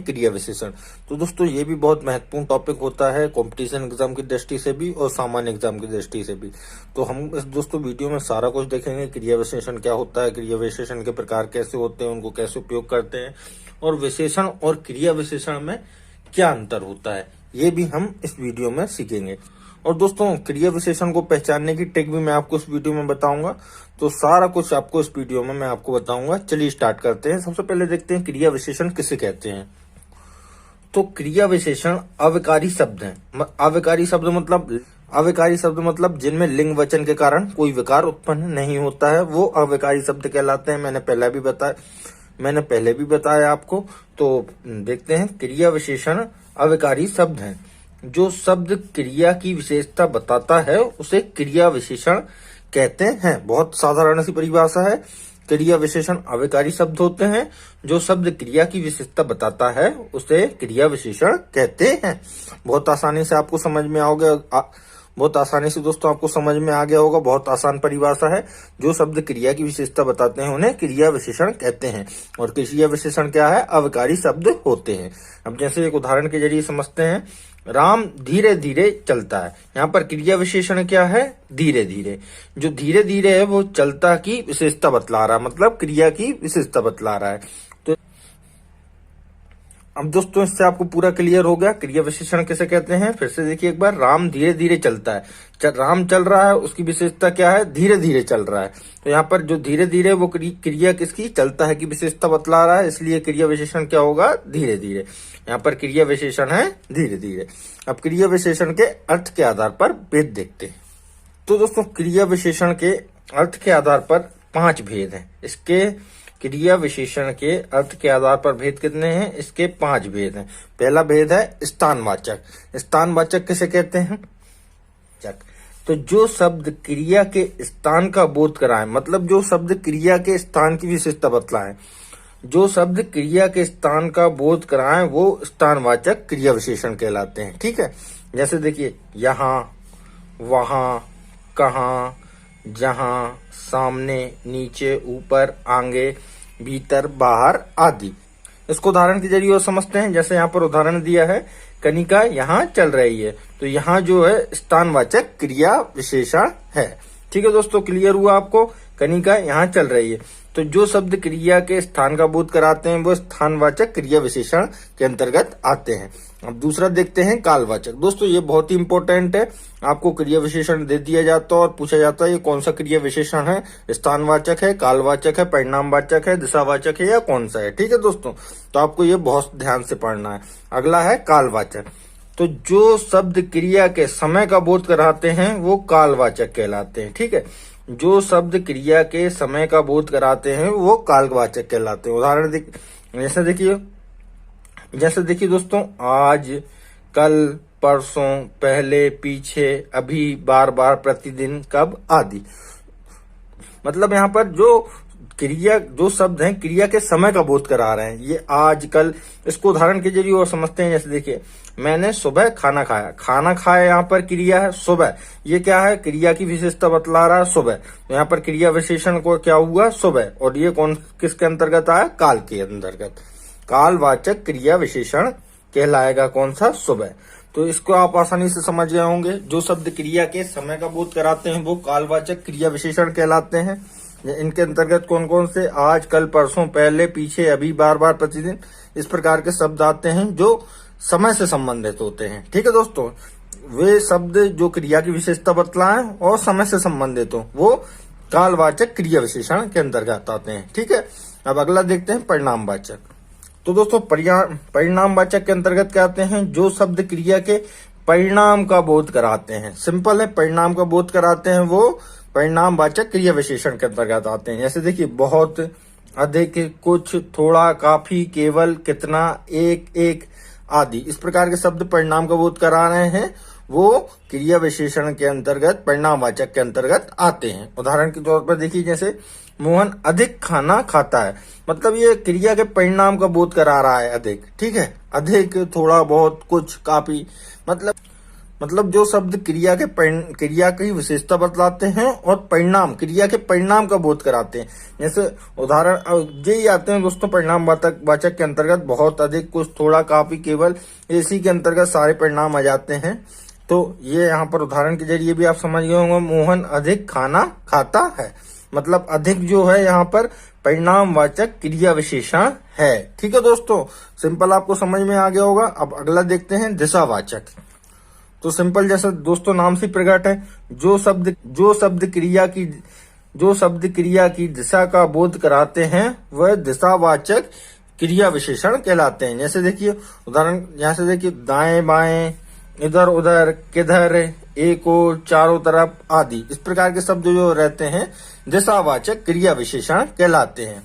क्रिया विशेषण। तो दोस्तों ये भी बहुत महत्वपूर्ण टॉपिक होता है कंपटीशन एग्जाम की दृष्टि से भी और सामान्य एग्जाम की दृष्टि से भी। तो हम इस दोस्तों वीडियो में सारा कुछ देखेंगे, क्रिया विशेषण क्या होता है, क्रिया विशेषण के प्रकार कैसे होते हैं, उनको कैसे उपयोग करते हैं और विशेषण और क्रिया विशेषण में क्या अंतर होता है, ये भी हम इस वीडियो में सीखेंगे। और दोस्तों क्रिया विशेषण को पहचानने की ट्रिक भी मैं आपको इस वीडियो में बताऊंगा। तो सारा कुछ आपको इस वीडियो में मैं आपको बताऊंगा। चलिए स्टार्ट करते हैं। सबसे पहले देखते हैं क्रिया विशेषण किसे कहते हैं। तो क्रिया विशेषण अविकारी शब्द हैं। अविकारी शब्द मतलब जिनमें लिंग वचन के कारण कोई विकार उत्पन्न नहीं होता है, वो अविकारी शब्द कहलाते हैं। मैंने पहले भी बताया आपको। तो देखते हैं, क्रिया विशेषण अविकारी शब्द हैं। जो शब्द क्रिया की विशेषता बताता है उसे क्रिया विशेषण कहते हैं। बहुत साधारण सी परिभाषा है। क्रिया विशेषण अविकारी शब्द होते हैं। जो शब्द क्रिया की विशेषता बताता है उसे क्रिया विशेषण कहते हैं। बहुत आसानी से आपको समझ में दोस्तों आपको समझ में आ गया होगा। बहुत आसान परिभाषा है। जो शब्द क्रिया की विशेषता बताते हैं उन्हें क्रिया विशेषण कहते हैं। और क्रिया विशेषण क्या है? अविकारी शब्द होते हैं। अब जैसे एक उदाहरण के जरिए समझते हैं। राम धीरे धीरे चलता है। यहाँ पर क्रिया विशेषण क्या है? धीरे धीरे। जो धीरे धीरे है वो चलता की विशेषता बतला रहा है, मतलब क्रिया की विशेषता बतला रहा है। तो अब दोस्तों इससे आपको पूरा क्लियर हो गया क्रिया विशेषण किसे कहते हैं। फिर से देखिए एक बार, राम धीरे धीरे चलता है। राम चल रहा है, उसकी विशेषता क्या है? धीरे धीरे चल रहा है। तो यहाँ पर जो धीरे धीरे वो क्रिया किसकी? चलता है की विशेषता बतला रहा है, इसलिए क्रिया विशेषण क्या होगा? धीरे धीरे। यहाँ पर क्रिया विशेषण है धीरे धीरे। अब क्रिया विशेषण के अर्थ के आधार पर भेद देखते हैं। तो दोस्तों क्रिया विशेषण के अर्थ के आधार पर 5 भेद हैं। इसके क्रिया विशेषण के अर्थ के आधार पर भेद कितने हैं? इसके 5 भेद हैं। पहला भेद है स्थानवाचक। स्थानवाचक किसे कहते हैं? तो जो शब्द क्रिया के स्थान का बोध कराए, मतलब जो शब्द क्रिया के स्थान की विशेषता बतलाए, जो शब्द क्रिया के स्थान का बोध कराए वो स्थानवाचक क्रिया विशेषण कहलाते हैं। ठीक है, जैसे देखिए, यहाँ, वहां, कहाँ, जहां, सामने, नीचे, ऊपर, आगे, भीतर, बाहर आदि। इसको उदाहरण के जरिए समझते हैं। जैसे यहाँ पर उदाहरण दिया है, कनिका यहाँ चल रही है। तो यहाँ जो है स्थानवाचक क्रिया विशेषण है। ठीक है दोस्तों, क्लियर हुआ आपको? कनिका यहाँ चल रही है। तो जो शब्द क्रिया के स्थान का बोध कराते हैं वो स्थानवाचक क्रिया विशेषण के अंतर्गत आते हैं। अब दूसरा देखते हैं कालवाचक। दोस्तों ये बहुत ही इंपॉर्टेंट है। आपको क्रिया विशेषण दे दिया जाता है और पूछा जाता है ये कौन सा क्रिया विशेषण है, स्थानवाचक है, कालवाचक है, परिणामवाचक है, दिशावाचक है या कौन सा है। ठीक है दोस्तों, तो आपको ये बहुत ध्यान से पढ़ना है। अगला है कालवाचक। तो जो शब्द क्रिया के समय का बोध कराते हैं वो कालवाचक कहलाते हैं। ठीक है, जो शब्द क्रिया के समय का बोध कराते हैं वो कालवाचक कहलाते हैं। उदाहरण जैसे देखिए दोस्तों, आज, कल, परसों, पहले, पीछे, अभी, बार बार, प्रतिदिन, कब आदि। मतलब यहाँ पर जो शब्द हैं क्रिया के समय का बोध करा रहे हैं। ये आज, कल, इसको उदाहरण के जरिए और समझते हैं। जैसे देखिए, मैंने सुबह खाना खाया। खाना खाया यहाँ पर क्रिया है सुबह। ये क्या है? क्रिया की विशेषता बतला रहा है सुबह। तो यहाँ पर क्रिया विशेषण को क्या हुआ? सुबह। और ये किसके अंतर्गत आया? काल के अंतर्गत। कालवाचक क्रिया विशेषण कहलाएगा कौन सा? सुबह। तो इसको आप आसानी से समझ गए होंगे। जो शब्द क्रिया के समय का बोध कराते हैं वो कालवाचक क्रिया विशेषण कहलाते हैं। इनके अंतर्गत कौन कौन से? आज, कल, परसों, पहले, पीछे, अभी, बार बार, प्रतिदिन, इस प्रकार के शब्द आते हैं जो समय से संबंधित होते हैं। ठीक है दोस्तों, वे शब्द जो क्रिया की विशेषता बतलाएं और समय से संबंधित हो वो कालवाचक क्रिया विशेषण के अंतर्गत आते हैं। ठीक है, अब अगला देखते हैं परिणामवाचक। तो दोस्तों परिणामवाचक के अंतर्गत क्या आते हैं? जो शब्द क्रिया के परिणाम का बोध कराते हैं। सिंपल है, परिणाम का बोध कराते हैं वो परिणामवाचक क्रिया विशेषण के अंतर्गत आते हैं। जैसे देखिए, बहुत, अधिक, कुछ, थोड़ा, काफी, केवल, कितना, एक आदि। इस प्रकार के शब्द परिणाम का बोध करा रहे हैं वो क्रिया विशेषण के अंतर्गत, परिणामवाचक के अंतर्गत आते हैं। उदाहरण के तौर पर देखिए, जैसे मोहन अधिक खाना खाता है। मतलब ये क्रिया के परिणाम का बोध करा रहा है अधिक। ठीक है, अधिक, थोड़ा बहुत, कुछ, काफी, मतलब मतलब जो शब्द क्रिया की विशेषता बतलाते हैं और परिणाम, क्रिया के परिणाम का बोध कराते हैं। जैसे उदाहरण यही आते हैं दोस्तों परिणाम वाचक के अंतर्गत, बहुत अधिक, कुछ, थोड़ा, काफी, केवल, इसी के अंतर्गत सारे परिणाम आ जाते हैं। तो ये यहाँ पर उदाहरण के जरिए भी आप समझ गए होंगे, मोहन अधिक खाना खाता है। मतलब अधिक जो है यहाँ पर परिणामवाचक क्रिया विशेषण है। ठीक है दोस्तों, सिंपल आपको समझ में आ गया होगा। अब अगला देखते हैं दिशावाचक। तो सिंपल जैसे दोस्तों नाम से प्रकट है, जो शब्द क्रिया की दिशा का बोध कराते हैं वह दिशावाचक क्रिया विशेषण कहलाते हैं। जैसे देखिए उदाहरण, यहाँ से देखिए दाएं बाएं, इधर उधर, किधर, एक ओर, चारों तरफ आदि, इस प्रकार के शब्द जो रहते हैं दिशावाचक क्रिया विशेषण कहलाते हैं।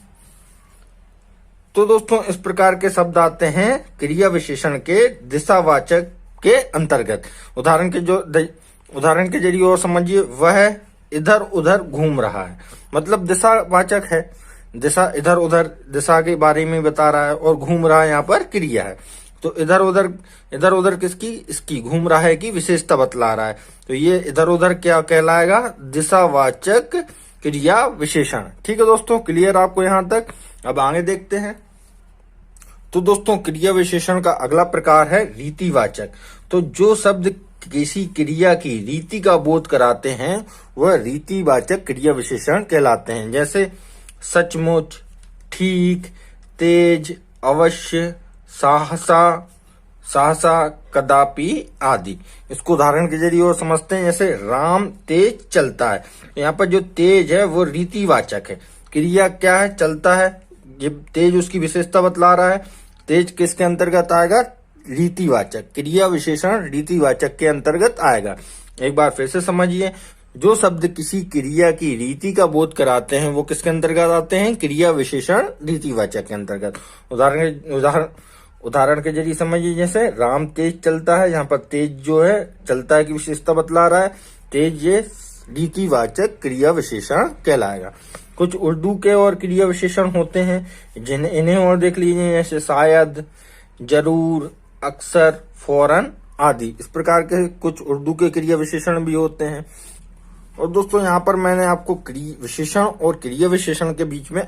तो दोस्तों इस प्रकार के शब्द आते हैं क्रिया विशेषण के दिशावाचक के अंतर्गत। उदाहरण के जरिए और समझिए, वह इधर उधर घूम रहा है, मतलब दिशावाचक है। दिशा इधर उधर, दिशा के बारे में बता रहा है, और घूम रहा है यहाँ पर क्रिया है। तो इधर उधर किसकी, इसकी, घूम रहा है की विशेषता बतला रहा है। तो ये इधर उधर क्या कहलाएगा, दिशावाचक क्रिया विशेषण। ठीक है दोस्तों, क्लियर आपको यहाँ तक। अब आगे देखते हैं। तो दोस्तों क्रिया विशेषण का अगला प्रकार है रीतिवाचक। तो जो शब्द किसी क्रिया की रीति का बोध कराते हैं वह रीतिवाचक क्रिया विशेषण कहलाते हैं। जैसे सचमुच, ठीक, तेज, अवश्य, सहसा, कदापि आदि। इसको उदाहरण के जरिए और समझते हैं। जैसे राम तेज चलता है, यहाँ पर जो तेज है वो रीतिवाचक है। क्रिया क्या है, चलता है, ये तेज उसकी विशेषता बतला रहा है। तेज किसके अंतर्गत आएगा, रीतिवाचक, क्रिया विशेषण रीतिवाचक के अंतर्गत आएगा। एक बार फिर से समझिए, जो शब्द किसी क्रिया की रीति का बोध कराते हैं वो किसके अंतर्गत आते हैं, क्रिया विशेषण रीतिवाचक के अंतर्गत। उदाहरण के जरिए समझिए। जैसे राम तेज चलता है, यहाँ पर तेज जो है चलता है की विशेषता बतला रहा है। तेज ये रीतिवाचक क्रिया विशेषण कहलाएगा। कुछ उर्दू के और क्रिया विशेषण होते हैं इन्हें और देख लीजिए। जैसे शायद, जरूर, अक्सर, फौरन आदि, इस प्रकार के कुछ उर्दू के क्रिया विशेषण भी होते हैं। और दोस्तों यहाँ पर मैंने आपको विशेषण और क्रिया विशेषण के बीच में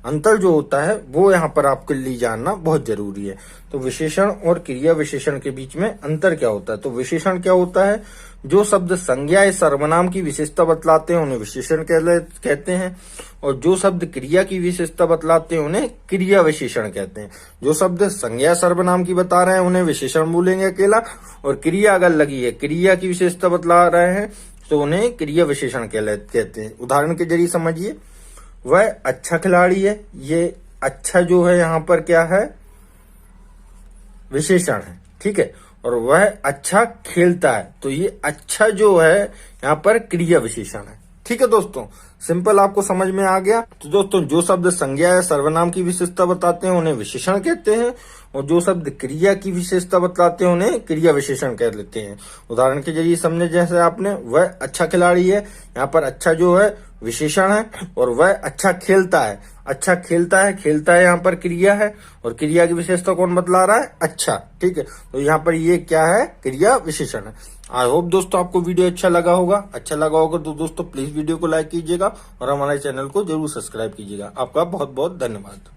अंतर जो होता है वो यहाँ पर आपके लिए जानना बहुत जरूरी है। तो विशेषण और क्रिया विशेषण के बीच में अंतर क्या होता है। तो विशेषण क्या होता है, जो शब्द संज्ञा या सर्वनाम की विशेषता बतलाते हैं उन्हें विशेषण कहते हैं, और जो शब्द क्रिया की विशेषता बतलाते हैं उन्हें क्रिया विशेषण कहते हैं। जो शब्द संज्ञा सर्वनाम की बता रहे हैं उन्हें विशेषण बोलेंगे अकेला, और क्रिया अगर लगी है, क्रिया की विशेषता बतला रहे हैं तो उन्हें क्रिया विशेषण कहते हैं। उदाहरण के जरिए समझिए, वह अच्छा खिलाड़ी है, ये अच्छा जो है यहाँ पर क्या है, विशेषण है। ठीक है, और वह अच्छा खेलता है, तो ये अच्छा जो है यहाँ पर क्रिया विशेषण है। ठीक है दोस्तों, सिंपल आपको समझ में आ गया। तो दोस्तों जो शब्द संज्ञा या सर्वनाम की विशेषता बताते हैं उन्हें विशेषण कहते हैं, और जो शब्द क्रिया की विशेषता बतलाते हैं उन्हें क्रिया विशेषण कह लेते हैं। उदाहरण के जरिए समझे, जैसे आपने, वह अच्छा खिलाड़ी है, यहाँ पर अच्छा जो है विशेषण है, और वह अच्छा खेलता है, अच्छा खेलता है यहाँ पर क्रिया है, और क्रिया की विशेषता कौन बतला रहा है, अच्छा। ठीक है, तो यहाँ पर ये क्या है, क्रिया विशेषण है। आई होप दोस्तों आपको वीडियो अच्छा लगा होगा तो दोस्तों प्लीज वीडियो को लाइक कीजिएगा और हमारे चैनल को जरूर सब्सक्राइब कीजिएगा। आपका बहुत बहुत धन्यवाद।